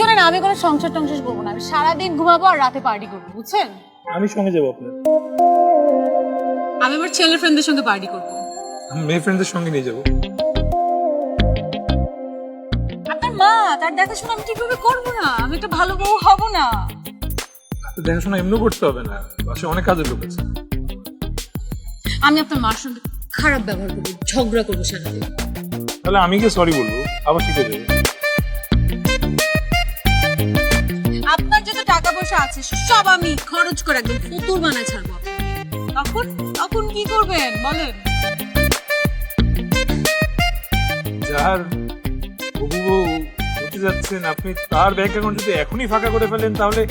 শোনেন, আমি কোনো সংসার টংসার করবো না, আমি সারাদিন ঘুমাবো আর রাতে পার্টি করবো, বুঝছেন? আমি সঙ্গে যাবো আপনার। আমি আমার ছেলের ফ্রেন্ডদের সঙ্গে পার্টি করবো। আমি মেয়ে ফ্রেন্ডদের সঙ্গে নিয়ে যাবো। আপনার মা, তার দেখাশোনা আমি ঠিকভাবে করবো না, আমি একটা ভালো বউ হব না। দেখাশোনা এমনিও করতে হবে না, বাসায় অনেক কাজের লোক আছে। আমি আপনার মার সঙ্গে খারাপ ব্যবহার করবো, ঝগড়া করবো সারাদিন। তাহলে আমি গিয়ে সরি বলবো, আবার ঠিক হয়ে যাবে। আপনার যত টাকা পয়সা আছে সব আমি খরচ করে একদম ফুতুর বানায় ছাড়বো। তখন তখন কি করবেন বলেন? যার হবু বউ হতে যাচ্ছেন আপনি, তার ব্যাংক অ্যাকাউন্ট যদি এখনই ফাঁকা করে ফেলেন তাহলে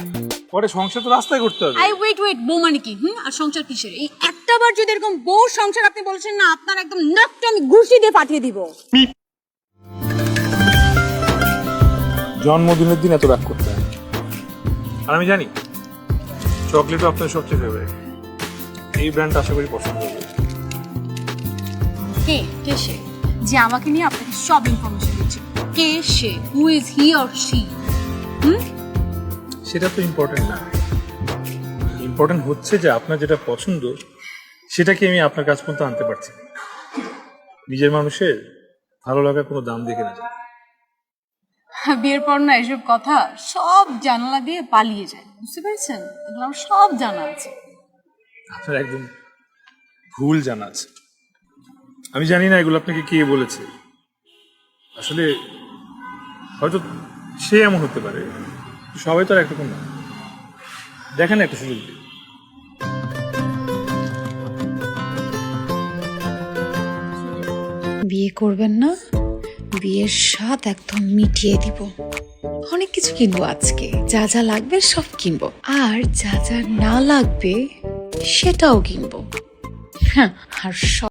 পরে সংসার তো রাস্তায় করতে হবে। ওয়েট, বউ মানে কি? আর সংসার কিসের? এই একটা বার যদি এরকম বউ সংসার আপনি বলেছেন না, আপনার একদম নাকটা আমি ঘুষি দিয়ে পাঠিয়ে দিব। জন্মদিনের দিন এত রাগ করতে হয়। আর আমি জানি চকলেটও আপনার সবচেয়ে ফেভারিট। এই ব্র্যান্ড আশা করি পছন্দ হবে। কে সে যে আমাকে নিয়ে আপনাকে সব ইনফরমেশন দিচ্ছে? কে সে? Who is he or she? সেটা তো ইম্পর্টেন্ট না। ইম্পর্টেন্ট হচ্ছে যে আপনার যেটা পছন্দ সেটাকে আমি আপনার কাছ পর্যন্ত আনতে পারছি। নিজের মানুষের ভালো লাগার কোনো দাম দেখে না যায়। বিয়ের পর না এসব কথা সব জানালা দিয়ে পালিয়ে যায়, বুঝতে পেরেছেন? এগুলো আমার সব জানা আছে। আপনার একদম ভুল জানা আছে। আমি জানি না এগুলো আপনাকে কে বলেছে। আসলে হয়তো সে এমন হতে পারে, সবাই তো আর একরকম না। দেখেন একটা সুযোগ দিন। বিয়ে করবেন না? বিয়ের স্বাদ একদম মিটিয়ে দিব। অনেক কিছু কিনবো আজকে, যা যা লাগবে সব কিনবো, আর যা যা না লাগবে সেটাও কিনবো। হ্যাঁ, আর সব